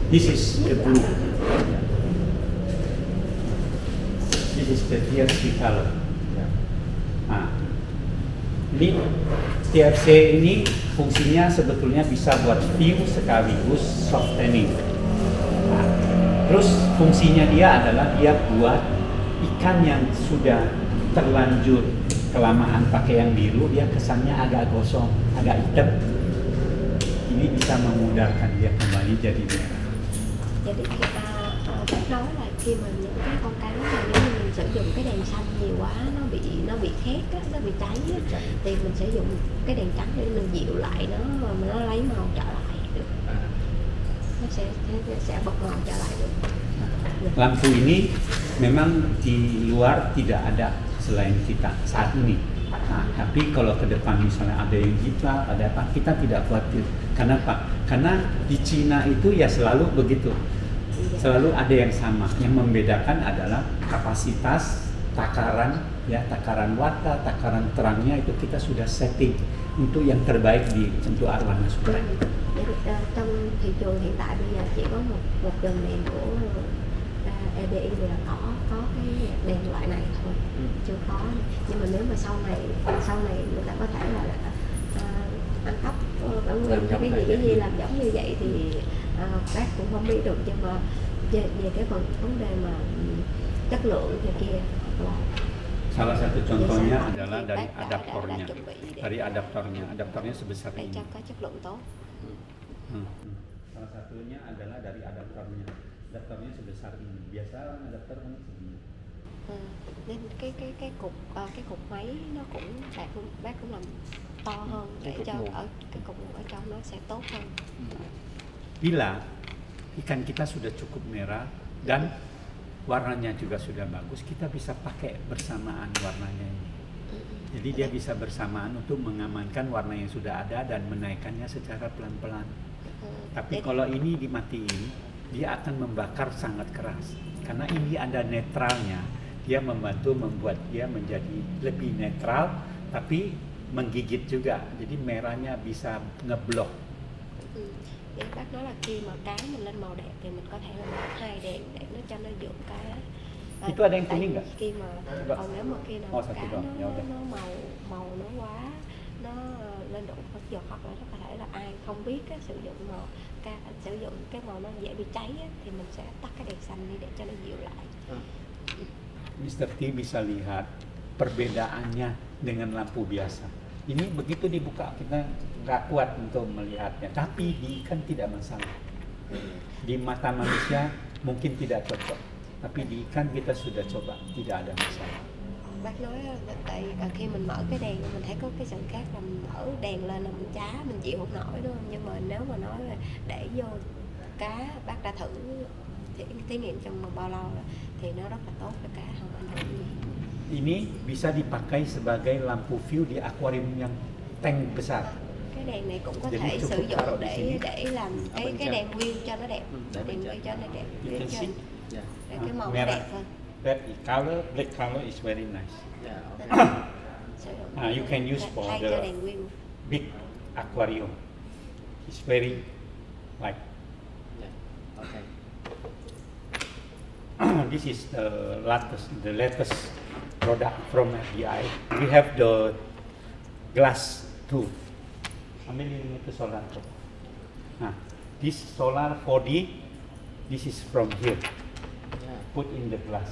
This is the blue. This is the TFC color. Nah, ini TFC ini fungsinya sebetulnya bisa buat view sekaligus softening. Nah, terus fungsinya dia adalah dia buat ikan yang sudah terlanjur kelamaan pakai yang biru, dia kesannya agak gosong, agak hitam. Ini bisa memudahkan dia kembali jadi merah. Jadi kita biết nói là khi mà những cái con cá mà nếu như mình sử dụng cái đèn xanh nhiều quá nó bị khét á, nó bị cháy á, thì mình sử dụng cái đèn trắng để mình dịu lại nó và nó lấy màu trở lại được. Nó sẽ bật màu trở lại được. Lampu ini memang di luar tidak ada selain kita saat ini. Nah, tapi kalau ke depan misalnya ada yang jiplak, ada apa, kita tidak khawatir. Kenapa? Karena di Cina itu ya selalu begitu. Selalu ada yang sama. Yang membedakan adalah kapasitas takaran, ya takaran warna, takaran terangnya itu kita sudah setting untuk yang terbaik untuk arwana sutra. Trong thị trường hiện tại bây giờ chỉ có một dòng đèn của EDI là có cái đèn loại này thôi, chưa có. Nhưng mà nếu mà sau này người ta có thể là ăn cắp bản nguyên cái gì làm giống như vậy thì bác cũng không biết được. Nhưng mà về cái vấn đề mà chất lượng như kia là salah satu contohnya adalah dari adaptornya. Dari adaptornya, adaptornya sebesar ini. Cho có chất lượng tốt. Salah satunya adalah dari adaptornya. Adaptornya sebesar ini. Biasa adaptor kan segini. Nên cái cục máy nó cũng bác cũng làm to hơn để cho ở cái cục ở trong nó sẽ tốt hơn. Bila ikan kita sudah cukup merah dan warnanya juga sudah bagus, kita bisa pakai bersamaan warnanya ini. Jadi dia bisa bersamaan untuk mengamankan warna yang sudah ada dan menaikkannya secara pelan-pelan. Tapi kalau ini dimatiin, dia akan membakar sangat keras. Karena ini ada netralnya, dia membantu membuat dia menjadi lebih netral, tapi menggigit juga. Jadi merahnya bisa ngeblok. Thì bác nói là khi mà cá mình lên màu đẹp thì mình có thể là mở 2 đèn để nó cho nó dưỡng cá. Itu ada yang kuning nggak? Khi mà còn nếu mà khi nào cá nó màu nó quá, nó lên độ có giọt hoặc là nó có thể là ai không biết cái sử dụng màu sử dụng cái màu nó dễ bị cháy á, thì mình sẽ tắt cái đèn xanh đi để cho nó dịu lại. Mr. T bisa lihat perbedaannya dengan lampu biasa. Ini begitu dibuka kita nggak kuat untuk melihatnya, tapi di ikan tidak masalah. Di mata manusia mungkin tidak cocok, tapi di ikan kita sudah coba, tidak ada masalah. Bác nói tại khi mình mở cái đèn mình thấy có cái sự khác là mình mở đèn lên là mình chá, mình chịu không nổi đúng không? Nhưng mà nếu mà nói là để vô cá, bác đã thử thí nghiệm trong bao lâu rồi thì nó rất là tốt cho cá, không ảnh hưởng gì. Ini bisa dipakai sebagai lampu view di akuarium yang tank besar. Cái đèn này cũng có thể sử dụng để làm cái đèn nguyên cho nó đẹp, đèn nguyên cho nó đẹp, để cái màu nó đẹp hơn. Red color, black color is very nice. You can use for the big aquarium. It's very like. This is the latest product from FBI. We have the glass too. Ambil ini ke solar. Nah, this solar 4D, this is from here. Put in the glass.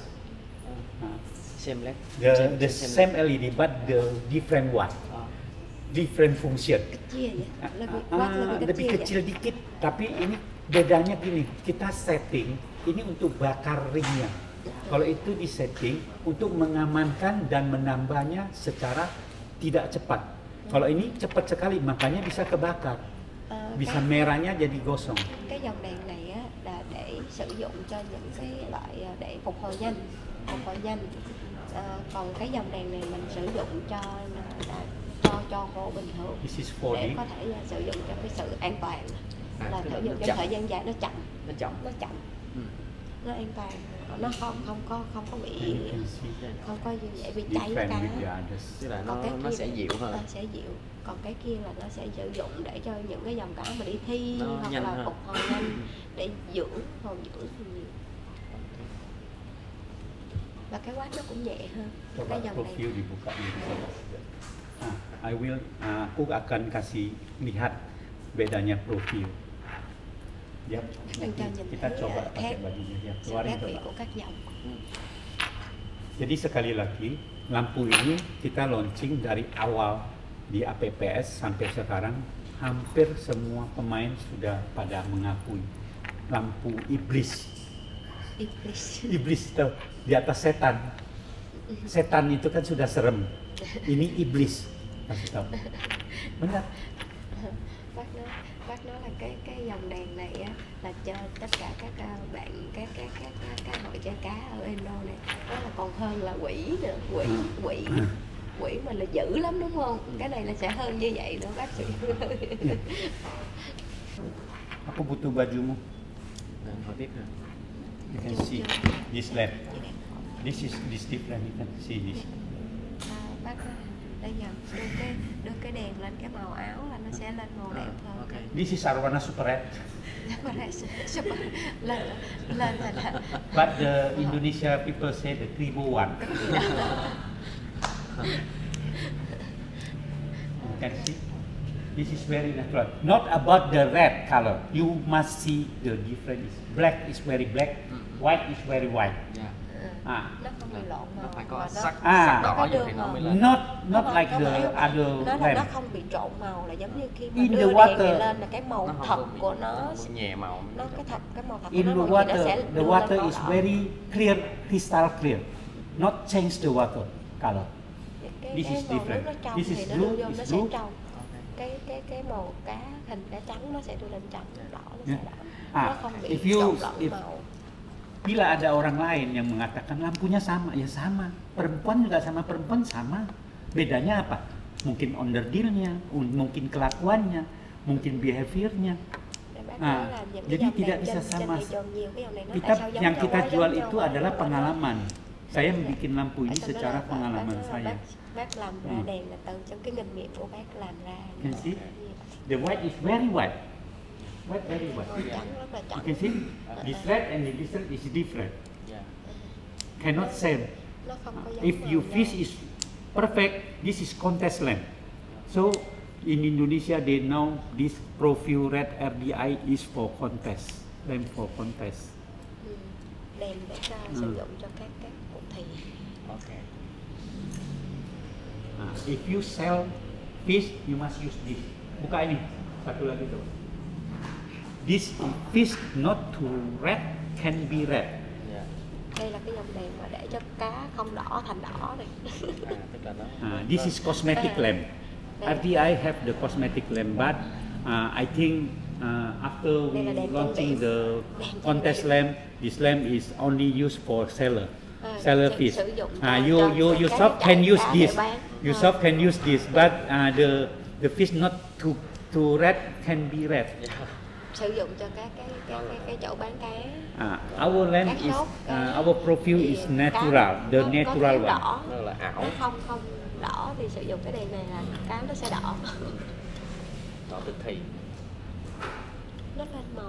Same LED. The same LED but the different one, different function. Kecil ya? Lebih kecil dikit. Tapi ini bedanya gini, kita setting ini untuk bakar ringnya. Kalau itu disetting untuk mengamankan dan menambahnya secara tidak cepat. Kalau ini cepat sekali, makanya bisa kebakar. Bisa merahnya jadi gosong. Cái dòng đèn này á, là để sử dụng cho những cái loại để phục hồi nhanh. Còn cái dòng đèn này mình sử dụng cho khô bình thường. This is 4D. Để có thể là sử dụng cho cái sự an toàn. Là sử dụng trong thời gian dài nó chậm. nó an toàn, nó không có bị And you can see không có như vậy bị cháy different cá. with the others. Tức là Còn cái nó kia sẽ là- dịu hơn. sẽ dịu, còn cái kia là nó sẽ sử dụng để cho những cái dòng cá mà đi thi Nó hoặc nhanh là hơn. phục hồi nhanh để dưỡng thì nhiều. Và cái quát nó cũng nhẹ hơn Coba cái dòng này. profil dibuka ini. I will, aku akan kasih lihat bedanya profil. Ya, Anh cho nhìn kita thấy coba khác pakai bajunya ya. sự Keluarin khác biệt coba. của các dòng. Jadi sekali lagi, lampu ini kita launching dari awal di APPS sampai sekarang hampir semua pemain sudah pada mengakui lampu iblis. Iblis itu di atas setan. Setan itu kan sudah serem. Ini iblis. Kasih tahu. Benar. Bác nói là cái dòng đèn này á là cho tất cả các bạn các hội chơi cá ở Indo này, đó là còn hơn là quỷ nữa, quỷ mà là dữ lắm đúng không? Cái này là sẽ hơn như vậy nữa bác sĩ. Aku butuh bajumu. Hồi tiếp rồi. You can see this lamp. This different. You can see this. Bác bây giờ đưa cái đèn lên cái màu áo là nó sẽ lên màu đẹp hơn. Ok. This is arwana super red. lên là But the Indonesia people say the 301. You can see. This is very natural. Not about the red color. You must see the difference. Black is very black. White is very white. Dạ. nó không bị lộn màu. Nó phải có mà sắc À. sắc đỏ Nó như đưa thì nó màu. mới lên. Not Nó like không the phải- other nó là nó lamp. không bị trộn màu, là giống như khi mà In đưa the đèn water. này lên là cái màu Nó không thật có bị- của nó nó không bị nhẹ màu. cái màu thật của In nó the màu gì nó water, sẽ the đưa lên water màu is đỏ. very clear, crystal clear. Not change the water color. This Cái is màu nước different. nó trong This thì is nó blue, đưa vô is nó sẽ blue. trong. Cái màu cá hình cá trắng nó sẽ đưa lên trong, đỏ nó sẽ Yeah. đỏ. Ah, Nó không bị if you- trộn lẫn if- màu. Bila ada orang lain yang mengatakan lampunya sama, ya sama. Perempuan juga sama, perempuan sama. Bedanya apa? Mungkin onderdilnya, mungkin kelakuannya, mungkin behaviornya. Để bác À, nói là những cái jadi dòng tidak đèn bisa trên sama. thị trường nhiều cái dòng này nó Kita tại sao giống yang nhau kita quá, jual giống itu nhau quá, adalah giống nhau quá. pengalaman. Saya bikin lampu ini Ở trong đó secara là pengalaman bác, saya. bác làm ra đèn là từ trong cái kinh nghiệm của bác làm ra. Can see? The white is very white. White very white. Màu trắng rất là You trắng. can see this red and this red is different. Dạ. Cannot same. Nó không có giống If màu you nhau. fish is perfect, this is contest lamp. So in Indonesia they know this Profil Red RDI is for contest, lamp for contest. Ừ. Đèn để cho sử dụng cho các cuộc thi. Ok. If you sell fish, you must use this. Buka ini, satu lagi tuh. This fish not too red can be red. Dạ. Đây là cái dòng đèn mà để cho cá không đỏ thành đỏ này. Tức là nó This is cosmetic lamp. RDI have the cosmetic lamp, but I think after we Đây là đèn launching trang the Đèn contest trang lamp, this lamp is only used for seller. Seller Sử fish. dụng You cho shop cá can chạy use cá this. để bán. You shop can use this, but the fish not too red can be red. Sử dụng cho các cái chỗ bán cá. Our lamp Các is shop, our profile thì is cá natural, the có natural thể one. đỏ, Nó là ảo. nó không đỏ thì sử dụng cái đèn này là cá nó sẽ đỏ. Đỏ thực thị. Nó lên màu.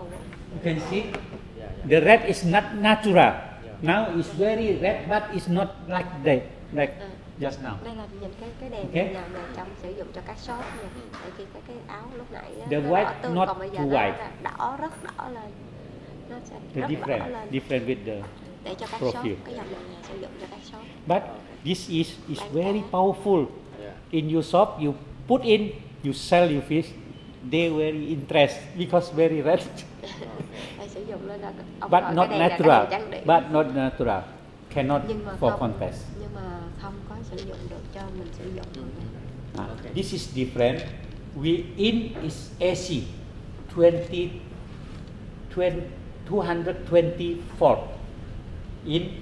You can see Dạ, dạ. the red is not natural. Now it's very red, but it's not like that, like just now. Đây là nhìn cái đèn Okay. này trong sử dụng cho các shop nha. Tại vì cái áo lúc nãy á, The nó white đỏ tươi, not còn bây giờ too nó white. là đỏ rất đỏ lên. Nó sẽ The rất đỏ lên different with the. để cho các profile. shop, cái dòng này là sử dụng cho các shop. But this is Bán very cá. powerful. Dạ. In your shop, you put in, you sell your fish. They very interest because very red, Đây sử dụng lên là ông but gọi not cái đèn là cái natural. đèn trang điểm. But not natural. Cannot Nhưng mà for không, contest. nhưng mà không có sử dụng được cho mình sử dụng. Okay. This is different. We in is AC 20, 224 in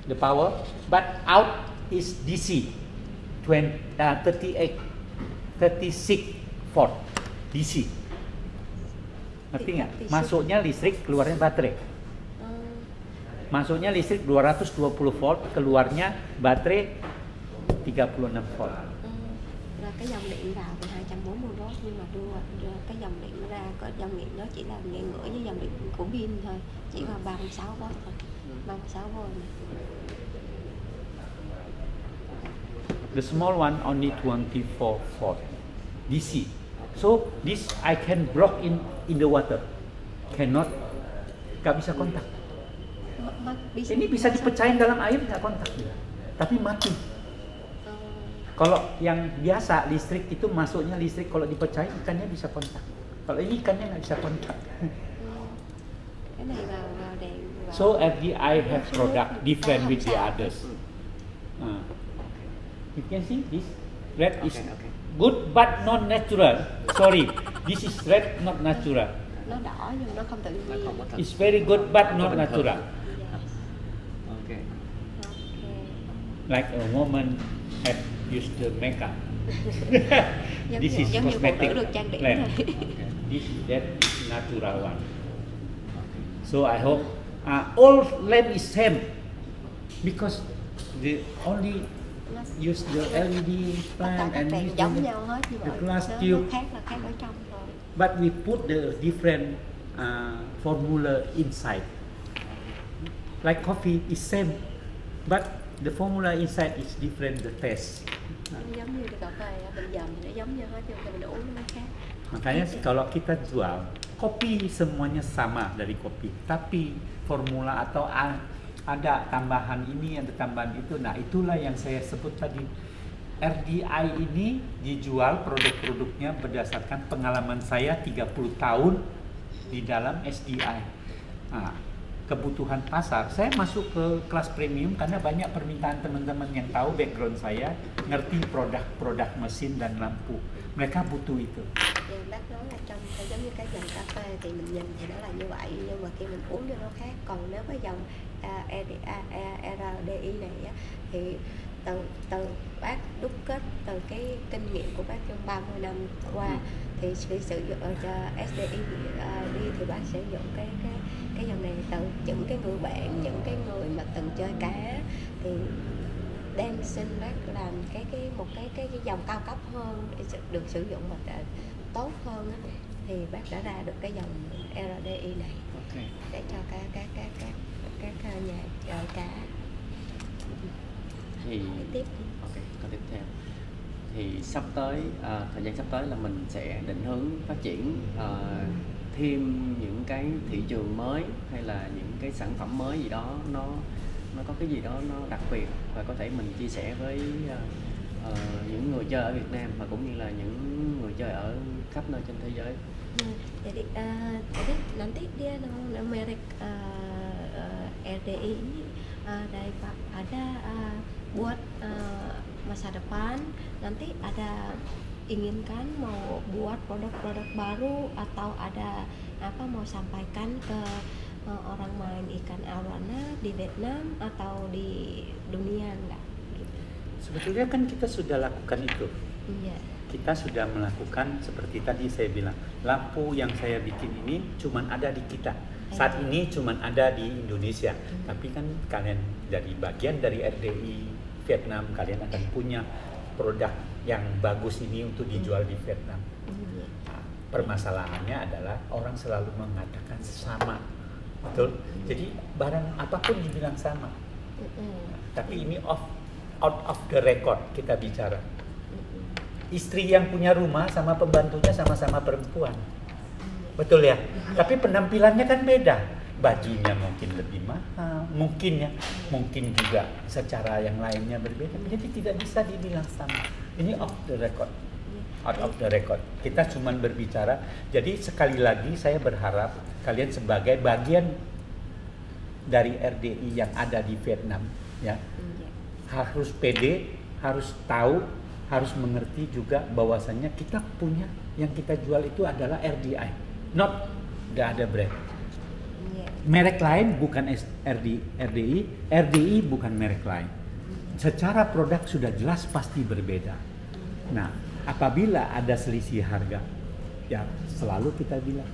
the power, but out is DC 38, 36 volt DC. Ngerti nggak? Masuknya listrik, keluarnya baterai. masuknya listrik 220 volt, keluarnya baterai 36 volt. Là cái dòng điện vào thì 240V nhưng mà đưa cái dòng điện ra, có dòng điện đó chỉ là 1,5 với dòng điện của pin thôi, chỉ là 36V thôi, 36V này. The small one only 24 volt DC. So this I can block in the water, cannot, nggak bisa kontak. Ini bisa dipecahin dalam air nggak kontak, tapi mati. Kalau yang biasa listrik itu masuknya listrik, kalau dipecahin ikannya bisa kontak. Kalau ini ikannya nggak bisa kontak. Cái này vào đèn vào. So FDI have product different with the others. You can see this red is good but not natural. Sorry, this is red not natural. Nó đỏ nhưng nó không tự nhiên. It's very good but not natural. Okay. Like a woman have used the makeup. This is giống như phụ cosmetic nữ được trang điểm lamp. thôi. This that is natural one. So I hope all lamp is same because the only use the LED Tất cả plant các and đèn use giống the nhau hết nhưng mà glass nó tube. khác là khác ở trong thôi. But we put the different formula inside. Like coffee is same, but the formula inside is different. The taste. Nó giống như cà phê bình dầm thì nó giống nhau hết nhưng mà mình uống nó khác. Makanya kalau kita jual kopi semuanya sama dari kopi, tapi formula atau ada tambahan ini, ada tambahan itu. Nah, itulah yang saya sebut tadi. RDI ini dijual produk-produknya berdasarkan pengalaman saya 30 tahun di dalam SDI. Nah, kebutuhan pasar, saya masuk ke kelas premium karena banyak permintaan teman-teman yang tahu background saya, ngerti produk mesin dan lampu. Mereka butuh itu. Thì bác nói là trong giống như cái dòng cà phê thì mình nhìn thì nó là như vậy nhưng mà khi mình uống cho nó khác. Còn nếu cái dòng RDI này á, thì từ bác đúc kết từ cái kinh nghiệm của bác trong 30 năm qua thì khi sử dụng cho SDI đi thì bác sử dụng cái dòng này từ những cái người bạn, những cái người mà từng chơi cá thì đang xin bác làm một cái dòng cao cấp hơn để được sử dụng mà tốt hơn á, thì bác đã ra được cái dòng RDI này để cho các nhà chơi cá. Thì tiếp câu tiếp theo thì sắp tới thời gian sắp tới là mình sẽ định hướng phát triển thêm những cái thị trường mới hay là những cái sản phẩm mới gì đó nó có cái gì đó nó đặc biệt và có thể mình chia sẻ với những người chơi ở Việt Nam và cũng như là những người chơi ở khắp nơi trên thế giới. Jadi nanti dia merek RDI ini ada buat masa depan nanti ada inginkan mau buat produk-produk baru atau ada apa mau sampaikan ke orang main ikan arowana di Vietnam atau di dunia enggak gitu. Sebetulnya kan kita sudah lakukan itu. Iya. Kita sudah melakukan seperti tadi saya bilang, lampu yang saya bikin ini cuman ada di kita. Saat ini cuman ada di Indonesia. Tapi kan kalian dari bagian dari RDI Vietnam, kalian akan punya produk yang bagus ini untuk dijual di Vietnam. Nah, permasalahannya adalah orang selalu mengatakan sama. Betul? Jadi barang apapun dibilang sama. Tapi ini out of the record kita bicara. Istri yang punya rumah sama pembantunya sama-sama perempuan. Betul ya? Tapi penampilannya kan beda. Bajunya mungkin lebih mahal, mungkin juga secara yang lainnya berbeda. Jadi tidak bisa dibilang sama. Ini off the record. Out of the record. Kita cuma berbicara. Jadi sekali lagi saya berharap kalian sebagai bagian dari RDI yang ada di Vietnam, ya, harus pede, harus tahu, harus mengerti juga bahwasannya kita punya yang kita jual itu adalah RDI, not the other brand. Merek lain bukan RDI, RDI bukan merek lain. Secara produk sudah jelas pasti berbeda. Nah, apabila ada selisih harga, ya selalu kita bilang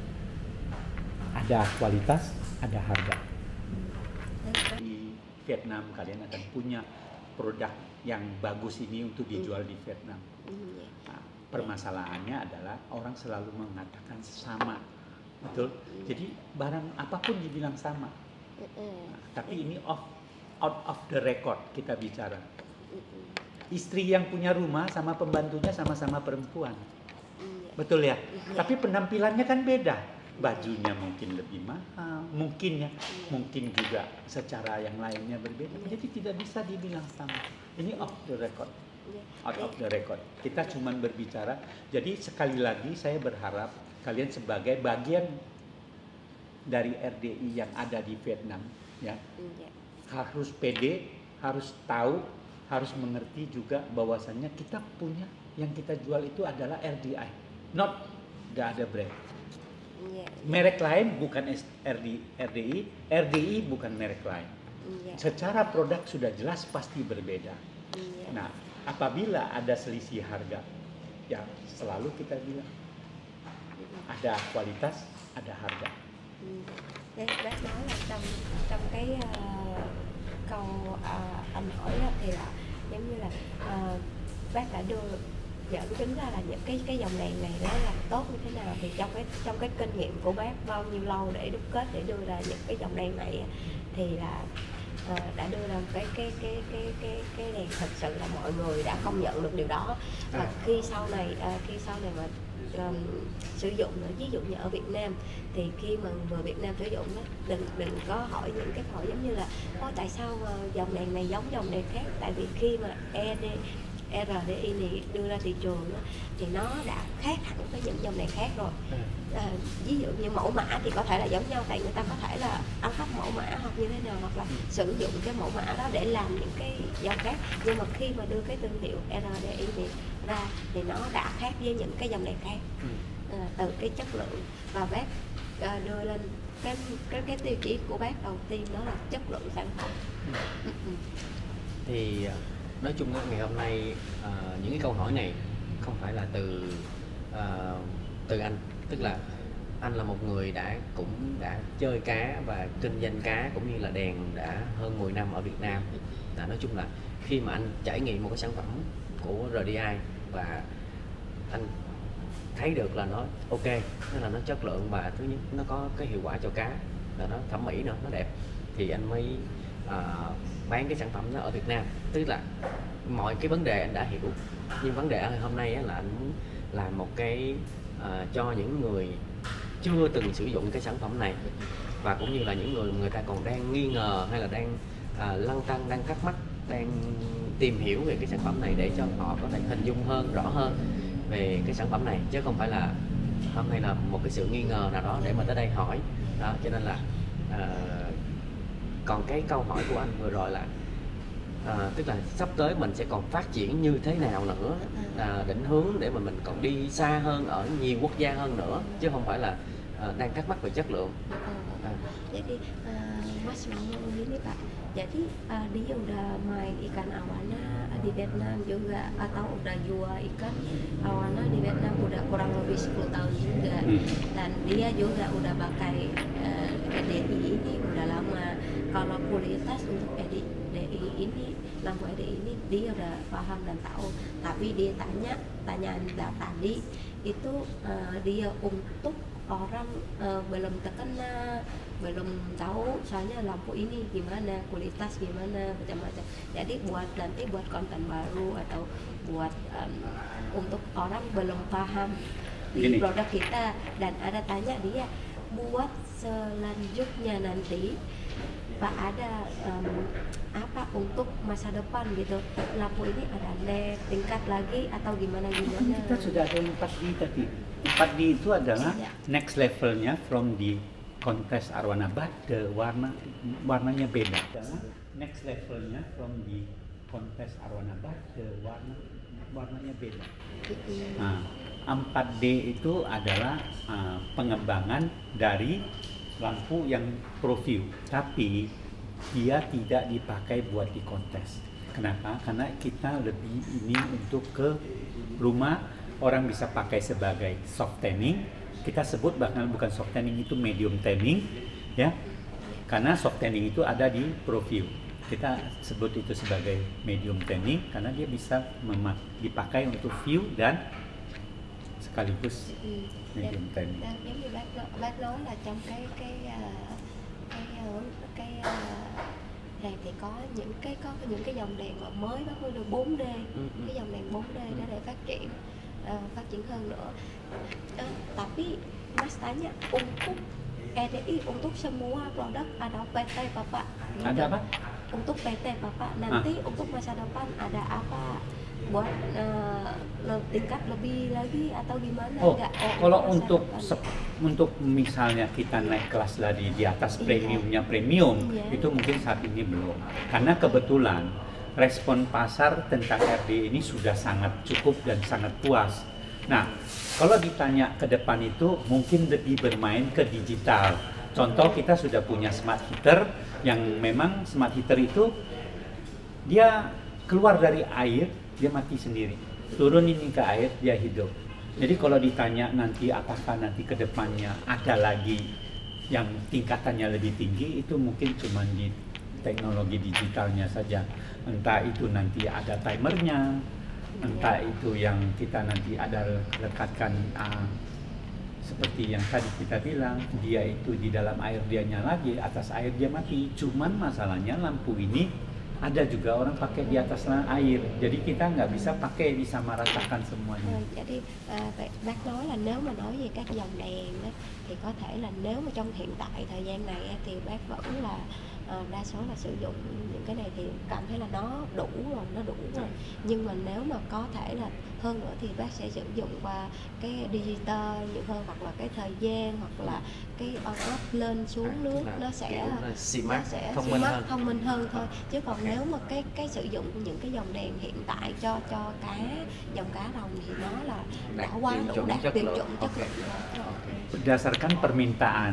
ada kualitas, ada harga. Vietnam kalian akan punya produk yang bagus ini untuk dijual di Vietnam. Nah, permasalahannya adalah orang selalu mengatakan sama, betul. Jadi barang apapun dibilang sama. Nah, tapi ini out of the record kita bicara. Istri yang punya rumah sama pembantunya sama-sama perempuan, betul ya. Tapi penampilannya kan beda. Bajunya mungkin lebih mahal, mungkin juga secara yang lainnya berbeda. Jadi tidak bisa dibilang sama. Ini off the record, out of the record. Kita cuman berbicara. Jadi sekali lagi saya berharap kalian sebagai bagian dari RDI yang ada di Vietnam, ya, harus pede, harus tahu, harus mengerti juga bahwasannya kita punya yang kita jual itu adalah RDI, not the other brand. Merek lain bukan RDI, RDI bukan merek lain. Secara produk sudah jelas pasti berbeda. Nah, apabila ada selisih harga, ya selalu kita bilang ada kualitas, ada harga. Bác nói là trong cái câu anh hỏi đó, thì là giống như là bác đã đưa dẫn chứng ra là những cái dòng đèn này nó làm tốt như thế nào. Thì trong cái kinh nghiệm của bác bao nhiêu lâu để đúc kết để đưa ra những cái dòng đèn này, thì là đã đưa ra cái đèn thật sự là mọi người đã công nhận được điều đó. Và khi sau này mà sử dụng nữa, ví dụ như ở Việt Nam thì khi mà người Việt Nam sử dụng đó, đừng có hỏi những cái hỏi giống như là tại sao dòng đèn này giống dòng đèn khác. Tại vì khi mà RDI này đưa ra thị trường đó, thì nó đã khác hẳn với những dòng đèn khác rồi. Ví dụ như mẫu mã thì có thể là giống nhau, tại người ta có thể là ăn cắp mẫu mã hoặc như thế nào, hoặc là sử dụng cái mẫu mã đó để làm những cái dòng khác. Nhưng mà khi mà đưa cái thương hiệu RDI này ra thì nó đã khác với những cái dòng đèn khác, từ cái chất lượng. Và bác đưa lên cái tiêu chí của bác đầu tiên đó là chất lượng sản phẩm. Thì nói chung ngày hôm nay những cái câu hỏi này không phải là từ anh, tức là anh là một người cũng đã chơi cá và kinh doanh cá cũng như là đèn đã hơn 10 năm ở Việt Nam. Nói chung là khi mà anh trải nghiệm một cái sản phẩm của RDI và anh thấy được là nó ok, tức là nó chất lượng và thứ nhất nó có cái hiệu quả cho cá, là nó thẩm mỹ nữa, nó đẹp, thì anh mới bán cái sản phẩm đó ở Việt Nam. Tức là mọi cái vấn đề anh đã hiểu, nhưng vấn đề hôm nay là anh muốn làm một cái cho những người chưa từng sử dụng cái sản phẩm này, và cũng như là những người ta còn đang nghi ngờ hay là đang lăn tăn, đang thắc mắc, đang tìm hiểu về cái sản phẩm này để cho họ có thể hình dung hơn, rõ hơn về cái sản phẩm này, chứ không phải là hôm nay là một cái sự nghi ngờ nào đó để mà tới đây hỏi đó. Cho nên là còn cái câu hỏi của anh vừa rồi là tức là sắp tới mình sẽ còn phát triển như thế nào nữa, định hướng để mà mình còn đi xa hơn ở nhiều quốc gia hơn nữa, chứ không phải là đang thắc mắc về chất lượng. Jadi Mas mau gini Pak, jadi dia udah main ikan awana di Vietnam juga, atau udah jual ikan awana di Vietnam udah kurang lebih 10 tahun juga, dan dia juga udah pakai EDI ini udah lama. Kalau kualitas untuk EDI ini, lampu EDI ini dia udah paham dan tahu. Tapi dia tanya Anda tadi itu dia untuk orang belum terkena, belum tahu soalnya lampu ini gimana, kualitas gimana, macam-macam. Jadi nanti buat konten baru atau buat untuk orang belum paham di produk kita, dan ada tanya dia buat selanjutnya nanti Pak ada apa untuk masa depan gitu, lampu ini ada naik tingkat lagi atau gimana? Kita sudah ada 4D tadi. 4D itu adalah next levelnya from the kontes arwana, but warnanya beda. Next levelnya from the kontes arwana, but warnanya beda. Nah, 4D itu adalah pengembangan dari lampu yang profil, tapi dia tidak dipakai buat di kontes. Kenapa? Karena kita lebih ini untuk ke rumah, orang bisa pakai sebagai soft tanning. Kita sebut bahkan bukan soft tanning, itu medium tanning, ya. Karena soft tanning itu ada di profil. kita sebut itu sebagai medium tanning karena dia bisa dipakai untuk view dan sekaligus medium tanning. Giống như bác nói là trong cái đèn thì có những cái dòng đèn mà mới bác mới được 4D, cái dòng đèn 4D đó để phát triển hơn nữa. Tapi Mas tanya untuk EDI untuk semua produk ada PT Bapak. Ada apa? Untuk PT Bapak nanti untuk masa depan ada apa buat tingkat lebih lagi atau gimana? Enggak? Kalau untuk misalnya kita naik kelas dari di atas premiumnya premium, itu mungkin saat ini belum. Karena kebetulan respon pasar tentang RD ini sudah sangat cukup dan sangat puas. Nah, kalau ditanya ke depan itu mungkin lebih bermain ke digital. Contoh kita sudah punya smart heater yang memang smart heater itu dia keluar dari air, dia mati sendiri. Turun ini ke air, dia hidup. Jadi kalau ditanya nanti apakah nanti ke depannya ada lagi yang tingkatannya lebih tinggi, itu mungkin cuma di teknologi digitalnya saja. Entah itu nanti ada timernya, entah itu yang kita nanti ada lekatkan seperti yang tadi kita bilang, dia itu di dalam air dia nyala, di atas air dia mati. Cuman masalahnya lampu ini ada juga orang pakai di atas air, jadi kita nggak bisa pakai disamaratakan semuanya. Jadi bác nói là nếu mà nói về các dòng đèn đó, thì có thể là nếu mà trong hiện tại thời gian này thì bác vẫn là đa số là sử dụng những cái này thì cảm thấy là nó đủ rồi, nhưng mà nếu mà có thể là hơn nữa thì bác sẽ sử dụng qua cái digital nhiều hơn, hoặc là cái thời gian, hoặc là cái on off lên xuống nước nó sẽ thông minh hơn thôi. Chứ còn nếu mà cái sử dụng những cái dòng đèn hiện tại cho dòng cá rồng thì nó là đã quá đủ đạt tiêu chuẩn chất lượng. Berdasarkan permintaan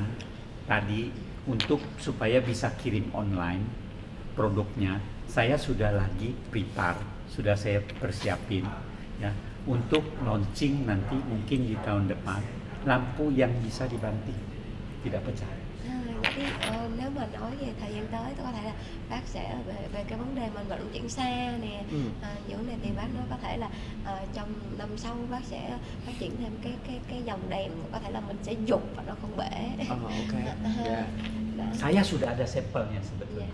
tadi untuk supaya bisa kirim online produknya, saya sudah lagi prepare, sudah saya persiapin ya untuk launching nanti mungkin di tahun depan lampu yang bisa dibanting, tidak pecah. Jadi nếu mà nói về thời gian tới có thể là bác sẽ về cái vấn đề mình vận chuyển xa nè, những này thì bác nói có thể là trong năm sau bác sẽ phát triển thêm cái dòng đèn có thể là mình sẽ dục và nó không bể. Saya sudah ada sampelnya sebetulnya.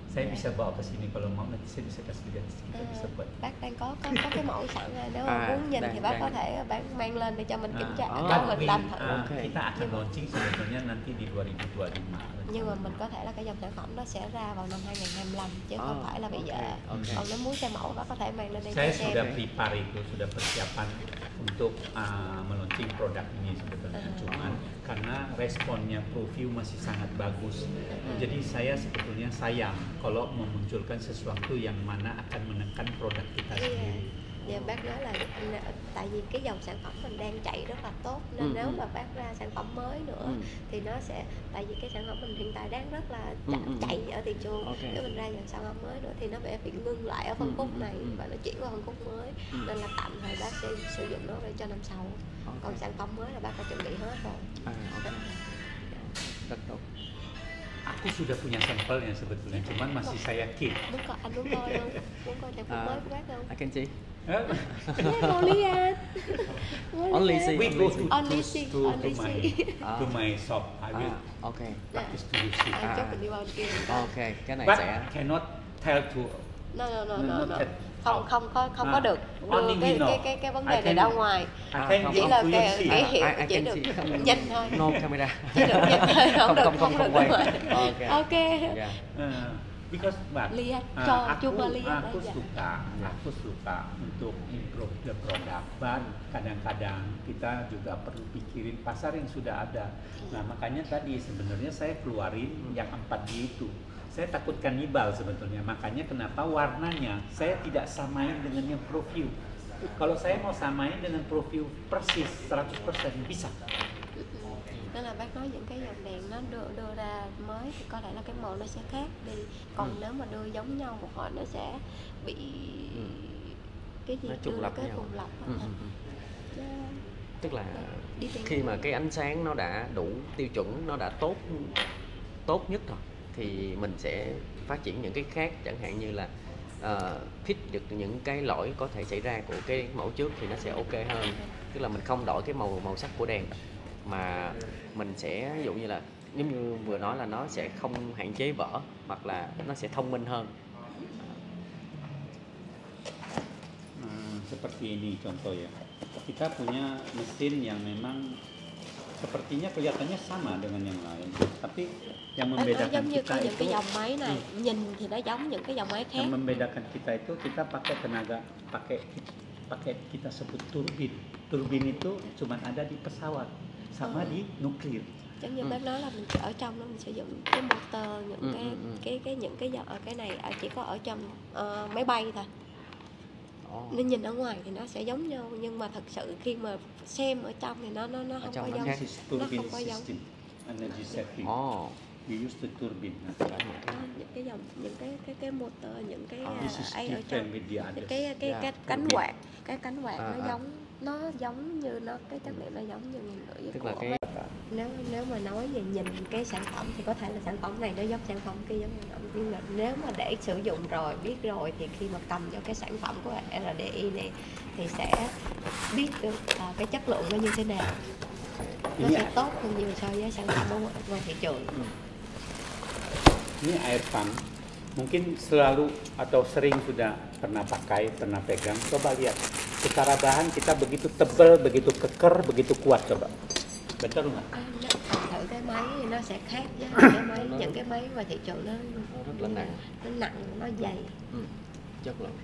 Saya bisa bawa ke sini kalau mau, nanti saya bisa kasih lihat kita bisa buat. Bác đang có cái mẫu sẵn rồi, nếu mà muốn nhìn thì bác có thể bác mang lên để cho mình kiểm tra, cho mình làm thử. Kita akan launching sebetulnya nanti di 2025. Nhưng mà mình có thể là cái dòng sản phẩm đó sẽ ra vào năm 2025 chứ không phải là bây giờ. Còn nếu muốn xem mẫu đó có thể mang lên đây Saya xem. sudah prepare itu, sudah persiapan untuk meluncing produk ini sebetulnya. Cuman karena responnya ProView masih sangat bagus. Jadi saya sebetulnya sayang kalau memunculkan sesuatu yang mana akan menekan produk kita sendiri. Và bác nói là tại vì cái dòng sản phẩm mình đang chạy rất là tốt, nên nếu mà bác ra sản phẩm mới nữa thì nó sẽ, tại vì cái sản phẩm mình hiện tại đang rất là chạy ở thị trường, nếu mình ra dòng sản phẩm mới nữa thì nó sẽ bị ngưng lại ở phân khúc này và nó chuyển qua phân khúc mới, nên là tạm thời bác sẽ sử dụng nó để cho năm sau. Còn sản phẩm mới là bác đã chuẩn bị hết rồi. Rất tốt. Aku sudah punya sampelnya sebetulnya, cuman masih saya keep. Anh muốn coi không? Muốn coi sản phẩm mới của bác không? I can see. Mau lihat. Only see. We go to my shop. I will Okay. practice to you see. Chắc mình đi vào kia. Okay, cái này But sẽ cannot tell to. No. Không có được đưa cái vấn đề này ra ngoài. Chỉ là cái hiệu chỉ được nhìn thôi. no camera. Chỉ được nhìn thôi, không quay. Ok. Because Lihat, coba lihat aku aja. suka untuk improve the product, but kadang-kadang kita juga perlu pikirin pasar yang sudah ada. Nah makanya tadi sebenarnya saya keluarin yang 4D itu. Saya takut kanibal sebetulnya, makanya kenapa warnanya saya tidak samain dengan yang ProView. Kalau saya mau samain dengan ProView persis 100% bisa. Nên là bác nói những cái dòng đèn nó đưa ra mới thì có thể là cái màu nó sẽ khác đi. Còn nếu mà đưa giống nhau một hồi nó sẽ bị cái gì trùng lập cái nhau. trùng lập. Tức là khi mà cái ánh sáng nó đã đủ tiêu chuẩn, nó đã tốt nhất rồi thì mình sẽ phát triển những cái khác, chẳng hạn như là fix được những cái lỗi có thể xảy ra của cái mẫu trước thì nó sẽ ok hơn. Tức là mình không đổi cái màu sắc của đèn, mà mình sẽ ví dụ như là giống như vừa nói là nó sẽ không hạn chế vỡ, hoặc là nó sẽ thông minh hơn. Seperti ini contoh ya. Kita punya mesin yang memang sepertinya kelihatannya sama dengan yang lain, tapi yang Nó membedakan giống như kita những cái itu dòng máy này, nhìn thì nó giống những cái dòng máy khác. yang membedakan kita itu kita pakai kita sebut turbin. Turbin itu cuma ada di pesawat sama di nuklir. Giống như bác nói là mình ở trong đó mình sử dụng cái motor, những cái này chỉ có ở trong máy bay thôi. Nên nhìn ở ngoài thì nó sẽ giống nhau, nhưng mà thật sự khi mà xem ở trong thì nó không có giống. Nó không có giống. Energy saving. We use the turbine. Những cái motor, những cái ấy ở different trong, with the others. cái cánh quạt nó giống như cái chất liệu nó giống như người Tức là cái nếu mà nói về nhìn cái sản phẩm thì có thể là sản phẩm này nó giống sản phẩm kia giống sản phẩm, nhưng mà nếu mà để sử dụng rồi biết rồi thì khi mà cầm vô cái sản phẩm của RDI này thì sẽ biết được cái chất lượng nó như thế nào. Nó sẽ tốt hơn nhiều so với sản phẩm ở ngoài thị trường. Ini air pump, mungkin selalu atau sering sudah pernah pakai, pernah pegang. Coba lihat, secara bahan kita begitu tebal, begitu keker, begitu kuat, coba. Betul nggak? Thử cái máy thì nó sẽ khác với những cái máy ngoài thị trường, nó rất là nặng, nó dày. chất lượng.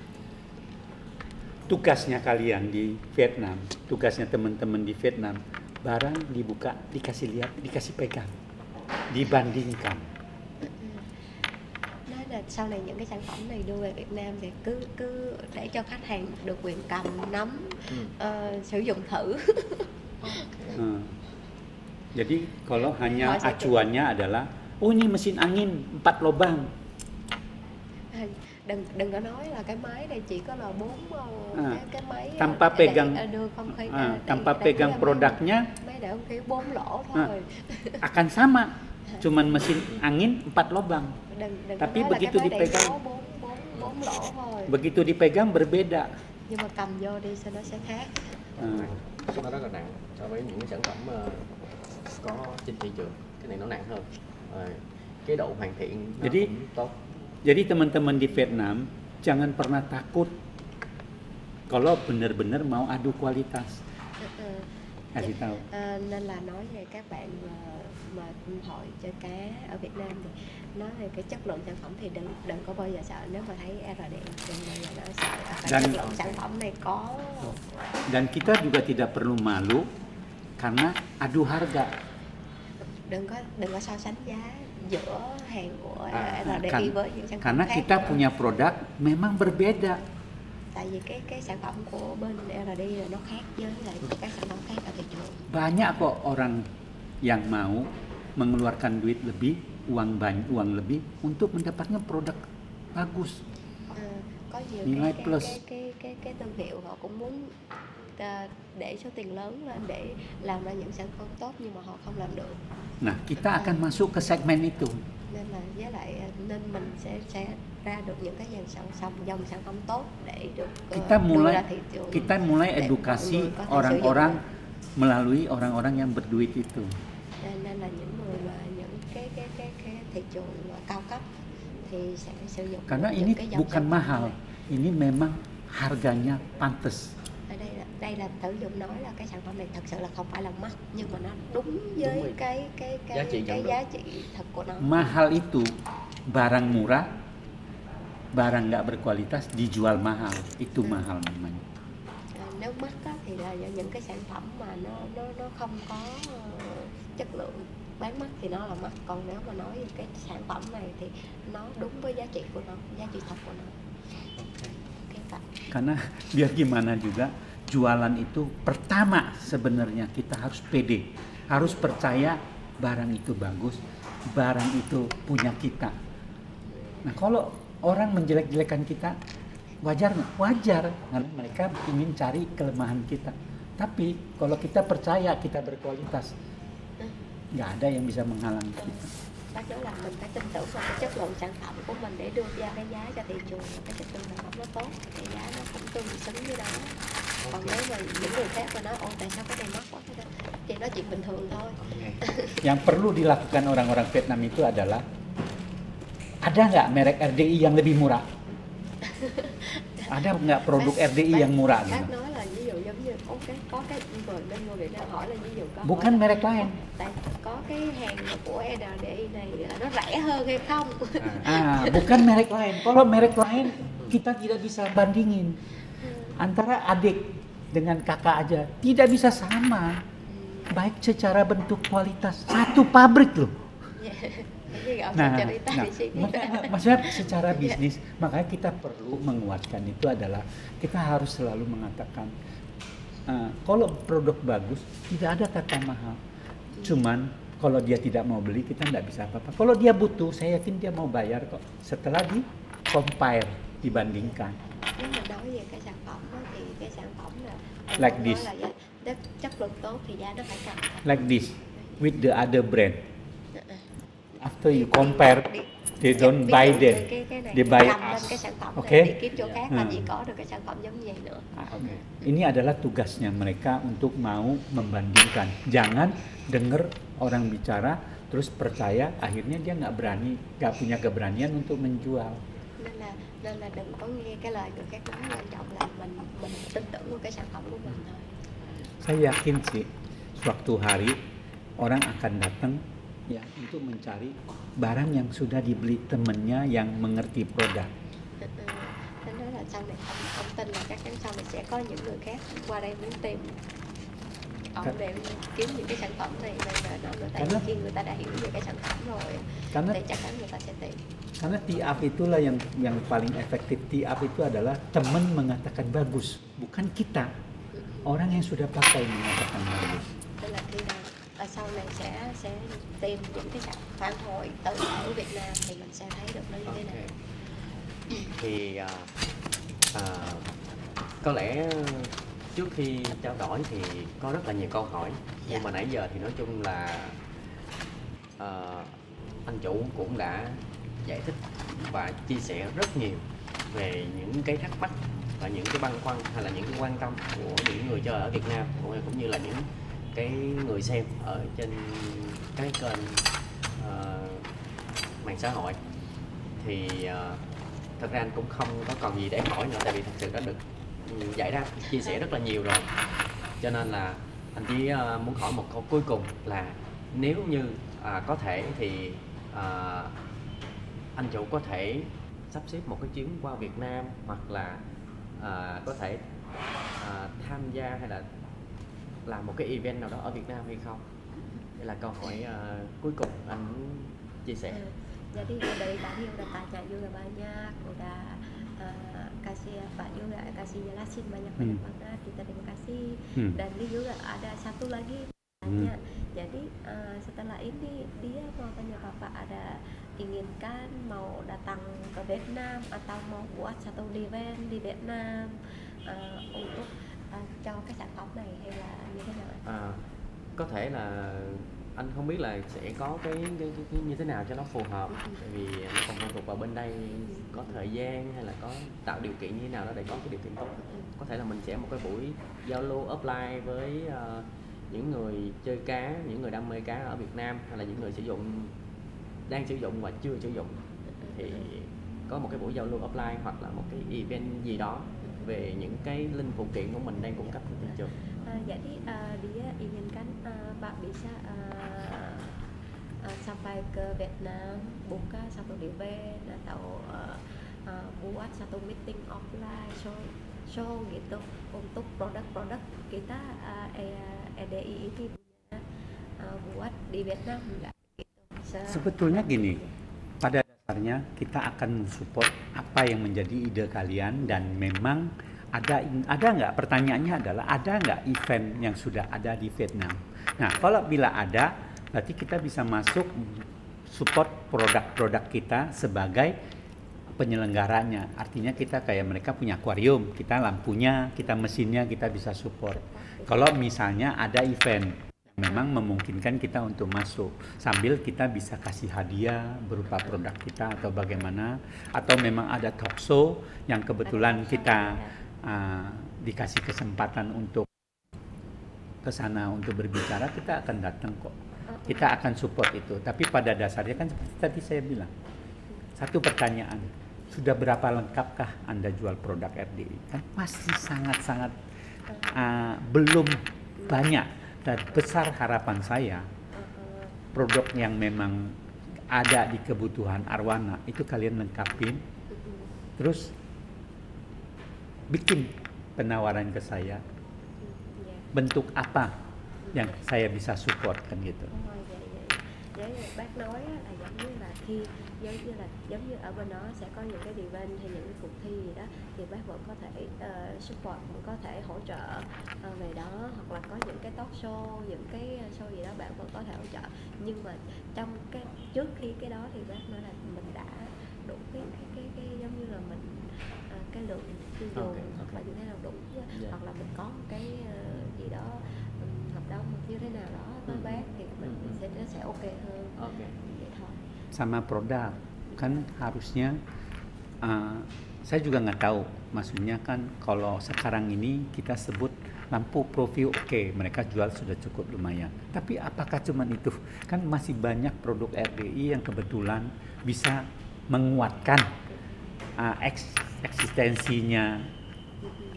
Tugasnya kalian di Vietnam, tugasnya teman-teman di Vietnam, barang dibuka, dikasih lihat, dikasih pegang, dibandingkan. Sau này những cái sản phẩm này đưa về Việt Nam thì cứ để cho khách hàng được quyền cầm, nắm, sử dụng thử. Jadi kalau hanya acuannya adalah, oh ini mesin angin 4 lubang. Đừng có nói là cái máy này chỉ có là 4 cái máy tanpa pegang đưa không khí, tanpa pegang produknya, máy để không khí 4 lỗ thôi. Akan sama, cuman mesin angin 4 lubang. Tapi begitu dipegang, 4 lỗ thôi. Begitu dipegang berbeda. Nhưng mà cầm vô đi sao nó sẽ khác. Nó rất là nặng so với những cái sản phẩm có trên thị trường. Cái này nó nặng hơn. Cái độ hoàn thiện nó cũng tốt. Jadi teman-teman di Vietnam jangan pernah takut kalau benar-benar mau adu kualitas. Kasih tahu. Nên là nói về các bạn mà hội chơi cá ở Việt Nam thì nói về cái chất lượng sản phẩm thì đừng có bao giờ sợ. Nếu mà thấy RD đừng bao giờ nói sợ. Cái chất lượng sản phẩm này có. Dan kita juga tidak perlu malu karena adu harga. Đừng có so sánh giá giữa hàng của RDI với những sản phẩm karena khác. Kita punya produk memang berbeda. Tại vì cái sản phẩm của bên RDI là nó khác với lại các sản phẩm khác ở thị trường. Banyak kok orang yang mau mengeluarkan duit lebih, uang lebih untuk mendapatkan produk bagus. Có nhiều nilai plus. Cái thương hiệu họ cũng muốn để số tiền lớn lên để làm ra những sản phẩm tốt nhưng mà họ không làm được. Nah, kita akan masuk ke segmen itu. Nên là với lại nên mình sẽ ra được những cái dòng sản phẩm tốt để được đưa ra thị trường. Kita mulai edukasi orang-orang melalui orang-orang yang berduit itu. Nên là những người mà những cái thị trường cao cấp thì sẽ sử dụng. Karena ini bukan mahal, ini memang harganya pantes. Đây là Tử Dụng nói là cái sản phẩm này thật sự là không phải là mắc, nhưng mà nó đúng với cái giá trị thật của nó. Mahal itu barang murah, barang nggak berkualitas dijual mahal, itu mahal namanya. Nếu mắc thì là những cái sản phẩm mà nó không có chất lượng, bán mắc thì nó là mắc, còn nếu mà nói về cái sản phẩm này thì nó đúng với giá trị của nó, giá trị thật của nó. Karena biar gimana juga jualan itu pertama sebenarnya kita harus pede, harus percaya barang itu bagus, barang itu punya kita. Nah kalau orang menjelek-jelekan kita, wajar nggak? Wajar, karena mereka ingin cari kelemahan kita. Tapi kalau kita percaya kita berkualitas, nggak ada yang bisa menghalangi kita. bác nói là mình phải tin tưởng vào cái chất lượng sản phẩm của mình để đưa ra cái giá cho thị trường, cái chất lượng sản phẩm nó tốt, cái giá nó cũng tương xứng với đó. Còn nếu mà những người khác mà nói ôi tại sao cái này mắc quá cái đó, thì đó chuyện bình thường thôi. Yang perlu dilakukan orang-orang Vietnam itu adalah ada nggak merek RDI yang lebih murah? Ada nggak produk RDI yang murah Bác gitu? nói là ví dụ giống như có cái người bên người Việt Nam hỏi là ví dụ có Bukan merek lain. tại có cái hàng của RDI này là nó rẻ hơn hay không? Bukan merek lain. Kalau merek lain kita tidak bisa bandingin. Antara adik dengan kakak aja tidak bisa sama. Baik secara bentuk kualitas. Satu pabrik loh. Maksudnya secara bisnis, makanya kita perlu menguatkan itu adalah kita harus selalu mengatakan kalau produk bagus tidak ada kata mahal. Cuman kalau dia tidak mau beli kita nggak bisa apa-apa. Kalau dia butuh, saya yakin dia mau bayar kok. Setelah di compare, dibandingkan. Nếu mà nói về cái sản phẩm đó, thì cái sản phẩm là Like this. nói là chất lượng tốt thì giá nó phải cao. Like this, with the other brand. After you compare, they don't buy them, they buy us. Cái sản phẩm Okay? này đi kiếm chỗ khác làm gì có được cái sản phẩm giống như vậy nữa. Okay. Ini adalah tugasnya mereka untuk mau membandingkan. Jangan dengar orang bicara terus percaya, akhirnya dia nggak punya keberanian untuk menjual. Nên là đừng có nghe cái lời người khác nói, quan trọng là mình tin tưởng vào cái sản phẩm của mình thôi. Saya yakin sih suatu hari orang akan datang ya untuk mencari barang yang sudah dibeli temennya yang mengerti produk. Nên nói là sau này ông tin là chắc chắn sau này sẽ có những người khác qua đây muốn tìm ông để kiếm những cái sản phẩm này về nó, tại vì khi người ta đã hiểu về cái sản phẩm rồi thì chắc chắn người ta sẽ tìm. Karena TIAP itulah yang paling efektif. TIAP itu adalah teman mengatakan bagus, bukan kita. Orang yang sudah pakai mengatakan bagus. Tức là khi nào sau này sẽ tìm những cái sản phản hồi từ ở Việt Nam thì mình sẽ thấy được nó như thế nào. Thì có lẽ trước khi trao đổi thì có rất là nhiều câu hỏi, nhưng mà nãy giờ thì nói chung là anh chủ cũng đã giải thích và chia sẻ rất nhiều về những cái thắc mắc và những cái băn khoăn hay là những cái quan tâm của những người chơi ở Việt Nam, cũng như là những cái người xem ở trên cái kênh mạng xã hội. Thì thật ra anh cũng không có còn gì để hỏi nữa, tại vì thật sự đã được giải đáp, chia sẻ rất là nhiều rồi. Cho nên là anh chỉ muốn hỏi một câu cuối cùng là nếu như có thể thì anh chủ có thể sắp xếp một cái chuyến qua Việt Nam, hoặc là có thể tham gia hay là làm một cái event nào đó ở Việt Nam hay không? Đây là câu hỏi cuối cùng anh muốn chia sẻ. Jadi dari tadi udah tanya juga banyak, udah Pak juga kasih jelasin banyak banget, kita terima kasih. Dan dia juga ada satu lagi tanya. Jadi setelah ini dia mau tanya Bapak ada inginkan mau datang ke Vietnam atau mau buat satu event di Vietnam untuk cho cái sản phẩm này hay là như thế nào? Có thể là anh không biết là sẽ có cái như thế nào cho nó phù hợp, tại vì nó còn phụ thuộc vào bên đây có thời gian hay là có tạo điều kiện như thế nào đó để có cái điều kiện tốt. Có thể là mình sẽ một cái buổi giao lưu offline với những người chơi cá, những người đam mê cá ở Việt Nam, hay là những người đang sử dụng và chưa sử dụng, thì có một cái buổi giao lưu offline hoặc là một cái event gì đó về những cái linh phụ kiện của mình đang cung cấp cho thị trường. Jadi dia inginkan Pak bisa sampai ke Vietnam, buka satu event atau buat satu meeting offline show gitu untuk produk-produk kita EDI ini buat di Vietnam enggak gitu. Sebetulnya gini, pada dasarnya kita akan mensupport apa yang menjadi ide kalian, dan memang ada nggak, pertanyaannya adalah ada nggak event yang sudah ada di Vietnam. Nah, kalau bila ada, berarti kita bisa masuk support produk-produk kita sebagai penyelenggaranya. Artinya kita kayak mereka punya akuarium, kita lampunya, kita mesinnya kita bisa support. Kalau misalnya ada event memang memungkinkan kita untuk masuk, sambil kita bisa kasih hadiah berupa produk kita atau bagaimana, atau memang ada talk show yang kebetulan kita dikasih kesempatan untuk ke sana untuk berbicara, kita akan datang kok. Kita akan support itu. Tapi pada dasarnya kan seperti tadi saya bilang, satu pertanyaan, sudah berapa lengkapkah Anda jual produk RDI? Kan masih sangat-sangat belum banyak. Dan besar harapan saya, produk yang memang ada di kebutuhan Arwana itu kalian lengkapin, terus bikin penawaran ke saya, bentuk apa yang saya bisa support kan gitu. Vậy bác nói là giống như là khi giống như ở bên đó sẽ có những cái event hay những cái cuộc thi gì đó thì bác vẫn có thể support, vẫn có thể hỗ trợ về đó, hoặc là có những cái talk show, những cái show gì đó bạn vẫn có thể hỗ trợ. Nhưng mà trong cái trước khi cái đó thì bác nói là mình đã đủ cái giống như là mình cái lượng tiêu dùng hoặc là như thế nào đủ, hoặc là mình có một cái gì đó hợp đồng như thế nào đó với bác thì mình sẽ ok hơn. Vậy thôi. Sama produk kan harusnya saya juga nggak tahu, maksudnya kan kalau sekarang ini kita sebut lampu Proview oke, mereka jual sudah cukup lumayan, tapi apakah cuman itu? Kan masih banyak produk RDI yang kebetulan bisa menguatkan eksistensinya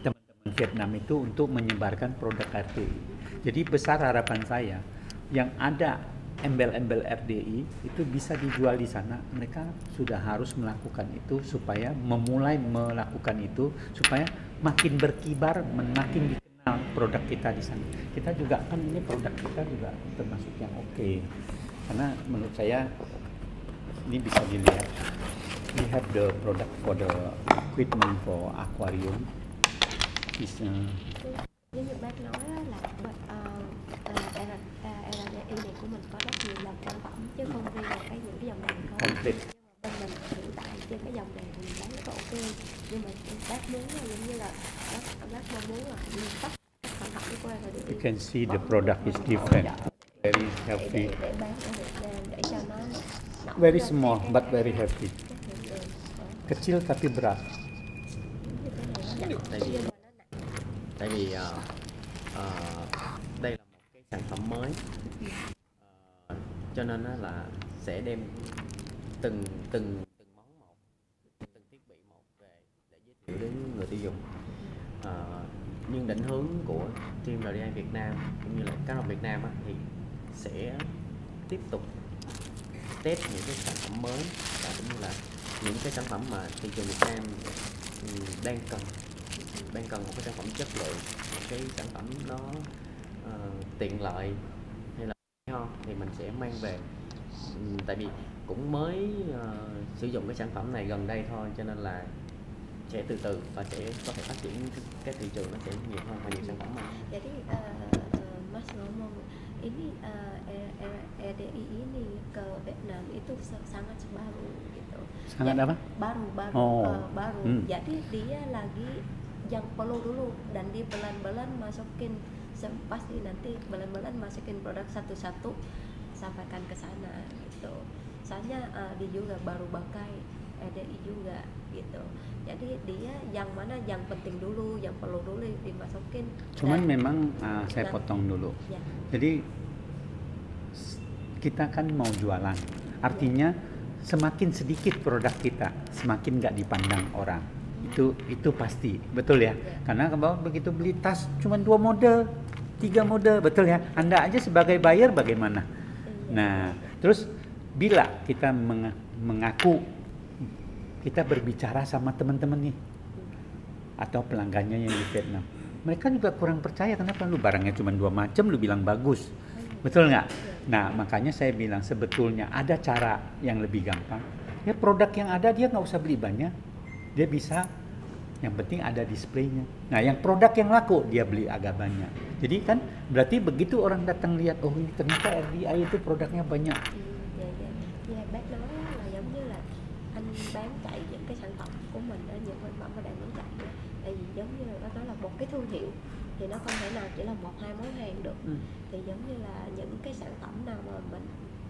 teman-teman Vietnam itu untuk menyebarkan produk RDI. Jadi besar harapan saya yang ada embel-embel RDI itu bisa dijual di sana. Mereka sudah harus melakukan itu supaya memulai melakukan itu supaya makin berkibar, makin dikenal produk kita di sana. Kita juga kan ini produk kita juga termasuk yang oke. Karena menurut saya ini bisa dilihat. We have the product for the equipment for aquarium. Như bác nói là RDI này của mình có rất nhiều dòng sản phẩm chứ không riêng là những cái dòng đèn không. Nhưng mà bên mình hiện tại trên cái dòng đèn thì mình bán rất là ok. Nhưng mà bác muốn là giống như là bác mong muốn là tất các sản phẩm của RDI. You can see the product is different, very healthy. Để bán để cho nó Very small but very healthy. Kecil tapi berat. Tại vì đây là một cái sản phẩm mới, cho nên là sẽ đem từng món một, từng thiết bị một về để giới thiệu đến người tiêu dùng. Nhưng định hướng của team RDI Việt Nam cũng như là cá rồng Việt Nam thì sẽ tiếp tục test những cái sản phẩm mới và cũng như là những cái sản phẩm mà thị trường Việt Nam đang cần một cái sản phẩm chất lượng, một cái sản phẩm nó tiện lợi hay là ho thì mình sẽ mang về. Tại vì cũng mới sử dụng cái sản phẩm này gần đây thôi, cho nên là sẽ từ từ và sẽ có thể phát triển cái thị trường nó sẽ nhiều hơn và nhiều sản phẩm hơn. Jadi Mas ngomong ini RDI ini ke Vietnam itu sangat baru gitu. Sangat apa? Baru. Jadi dia lagi yang perlu dulu dan di belan-belan masukin pasti nanti belan-belan masukin produk satu-satu sampaikan ke sana gitu. Soalnya dia juga baru pakai RDI juga gitu. Jadi dia yang mana yang penting dulu, yang perlu dulu dimasukin. Cuman memang saya potong dulu. Ya. Jadi kita kan mau jualan, artinya semakin sedikit produk kita, semakin nggak dipandang orang. Itu pasti, betul ya? Karena kalau begitu beli tas cuma 2 model, 3 model, betul ya? Anda aja sebagai buyer bagaimana? Nah, terus bila kita mengaku kita berbicara sama teman-teman nih atau pelanggannya yang di Vietnam, mereka juga kurang percaya. Kenapa? Lu barangnya cuma 2 macam, lu bilang bagus, betul nggak? Nah, makanya saya bilang sebetulnya ada cara yang lebih gampang. Ya produk yang ada dia nggak usah beli banyak, dia bisa, yang penting ada displaynya. Nah, yang produk yang laku dia beli agak banyak. Jadi kan berarti begitu orang datang lihat, oh ini ternyata RDI itu produknya banyak. Bác nói là giống như là anh bán chạy những cái sản phẩm của mình ở những sản phẩm mà đang bán chạy, tại vì giống như bác nói là một cái thương hiệu thì nó không thể nào chỉ là 1-2 món hàng được. Thì giống như là những cái sản phẩm nào mà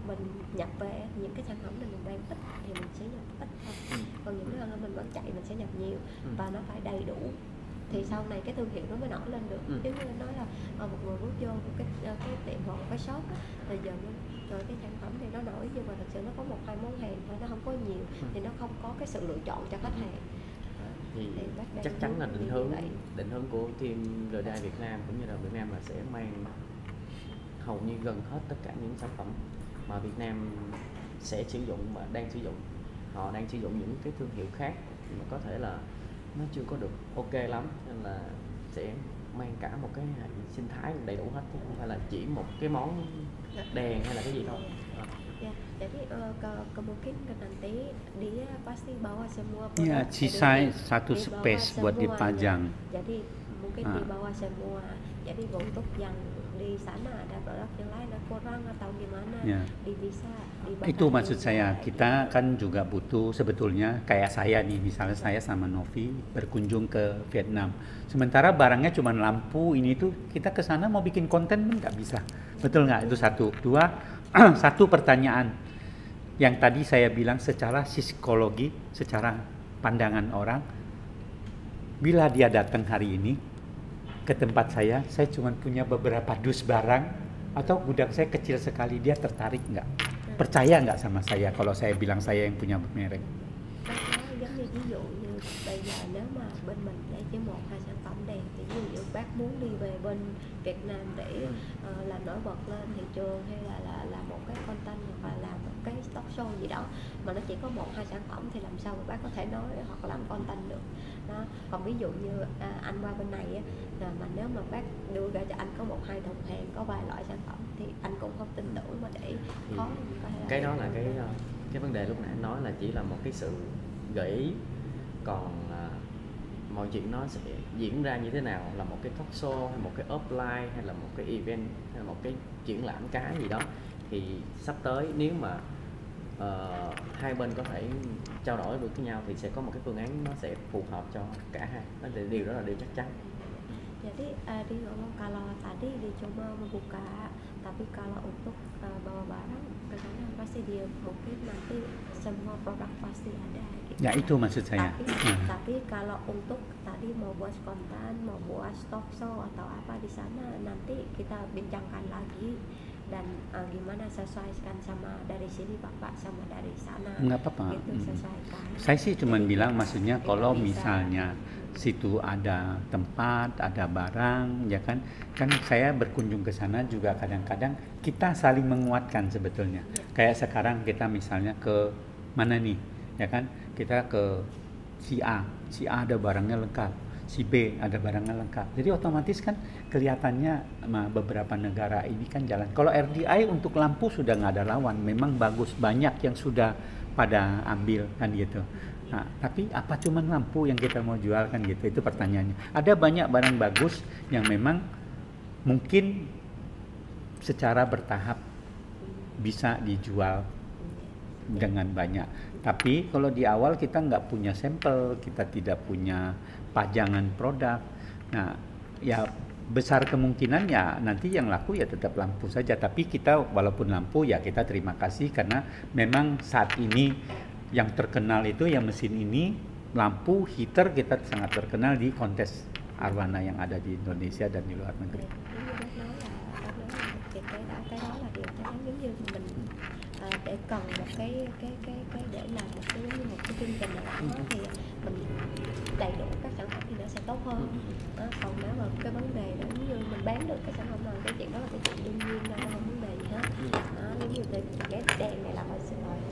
mình nhập về, những cái sản phẩm này mình bán ít thì mình sẽ nhập ít thôi, còn những cái mình vẫn chạy mình sẽ nhập nhiều, và nó phải đầy đủ thì sau này cái thương hiệu nó mới nổi lên được. Giống như nói là một người bước vô một cái tiệm hoặc một cái shop á, thì giờ rồi cái sản phẩm thì nó nổi nhưng mà thật sự nó có 1-2 món hàng thôi, nó không có nhiều, thì nó không có cái sự lựa chọn cho khách hàng. Thì chắc chắn là định hướng của team RDI Việt Nam cũng như là Việt Nam là sẽ mang hầu như gần hết tất cả những sản phẩm mà Việt Nam sẽ sử dụng và đang sử dụng. Họ đang sử dụng những cái thương hiệu khác mà có thể là nó chưa có được ok lắm, nên là sẽ mang cả một cái hệ sinh thái đầy đủ hết, chứ không phải là chỉ một cái món đèn hay là cái gì đâu. Ya, jadi mungkin nanti dia pasti bawa semua Ya, produk. sisa satu space buat dipajang. Jadi mungkin dibawa semua. Jadi untuk yang di sana ada produk yang lain ada kurang atau gimana, bisa dibawa. Itu maksud saya, kita kan juga butuh sebetulnya kayak saya nih, misalnya saya sama Novi berkunjung ke Vietnam. Sementara barangnya cuma lampu ini tuh, kita ke sana mau bikin konten pun nggak bisa. Betul nggak? Itu satu. Dua, satu pertanyaan yang tadi saya bilang secara psikologi, secara pandangan orang, bila dia datang hari ini ke tempat saya cuma punya beberapa dus barang atau gudang saya kecil sekali, dia tertarik nggak? Percaya nggak sama saya kalau saya bilang saya yang punya merek? Giống như ví dụ như bây giờ nếu mà bên mình để chỉ 1-2 sản phẩm đèn thì ví dụ bác muốn đi về bên Việt Nam để làm nổi bật lên thị trường, hay là làm một cái content hoặc là làm một cái talk show gì đó mà nó chỉ có 1-2 sản phẩm thì làm sao mà bác có thể nói hoặc làm content được đó. Còn ví dụ như anh qua bên này á, mà nếu mà bác đưa ra cho anh có 1-2 thùng hàng có vài loại sản phẩm thì anh cũng không tin tưởng mà để khó. Cái đó là cái vấn đề lúc nãy anh nói là chỉ là một cái sự gợi ý, còn mọi chuyện nó sẽ diễn ra như thế nào, là một cái talk show hay một cái offline hay là một cái event hay là một cái triển lãm cái gì đó, thì sắp tới nếu mà hai bên có thể trao đổi được với nhau thì sẽ có một cái phương án nó sẽ phù hợp cho cả hai. Đó là điều đó là điều chắc chắn. Jadi di ngomong kalau tadi dicoba membuka, tapi kalau untuk bawa barang ke sana pasti dia mungkin nanti semua produk pasti ada. Gitu. Ya itu maksud saya. Tapi kalau untuk tadi mau buat konten, mau buat talk show atau apa di sana nanti kita bincangkan lagi dan gimana sesuaikan sama dari sini Bapak sama dari sana. Nggak apa-apa. Gitu, sesuaikan. Saya sih cuma bilang maksudnya kalau misalnya situ ada tempat, ada barang, ya kan saya berkunjung ke sana juga kadang-kadang kita saling menguatkan sebetulnya. Kayak sekarang kita misalnya ke mana nih, ya kan kita ke si A ada barangnya lengkap, si B ada barangnya lengkap. Jadi otomatis kan kelihatannya beberapa negara ini kan jalan. Kalau RDI untuk lampu sudah nggak ada lawan, memang bagus, banyak yang sudah pada ambil kan gitu. Nah, tapi apa cuman lampu yang kita mau jual kan gitu, itu pertanyaannya. Ada banyak barang bagus yang memang mungkin secara bertahap bisa dijual dengan banyak. Tapi kalau di awal kita nggak punya sampel, kita tidak punya pajangan produk. Nah, ya besar kemungkinan ya nanti yang laku ya tetap lampu saja. Tapi kita walaupun lampu ya kita terima kasih karena memang saat ini yang terkenal itu ya mesin ini, lampu heater kita sangat terkenal di kontes Arwana yang ada di Indonesia dan di luar negeri. Cái đó là điều chắc chắn, giống như mình để cần một cái để làm một cái giống như một cái chương trình nào đó thì mình đầy đủ các sản phẩm thì nó sẽ tốt hơn. Còn nếu mà cái vấn đề đó như mình bán được cái sản phẩm nào, cái chuyện đó là cái chuyện đương nhiên, nó không vấn đề gì hết. Giống như cái đèn này là hồi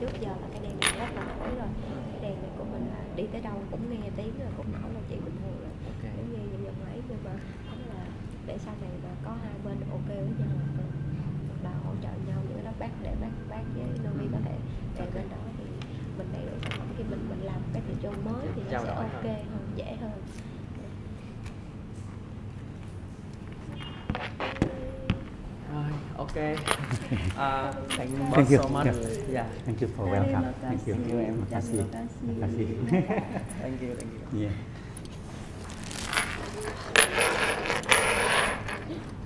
trước giờ là cái đèn này rất là nổi rồi, cái đèn này của mình là đi tới đâu cũng nghe tiếng rồi, cũng nổi là chuyện bình thường rồi. Giống như những dòng máy, nhưng mà là để sau này mà có hai bên ok với nhau là hỗ trợ nhau giữa đó, bác để bác với Novi có thể về bên đó thì mình đầy đủ sản phẩm, khi mình làm cái thị trường mới thì nó sẽ ok hơn, dễ hơn. Okay. Thank you both so much. Yeah. Thank you for welcome. Thank you. Terima kasih. Terima kasih. Thank you. Yeah. ngại.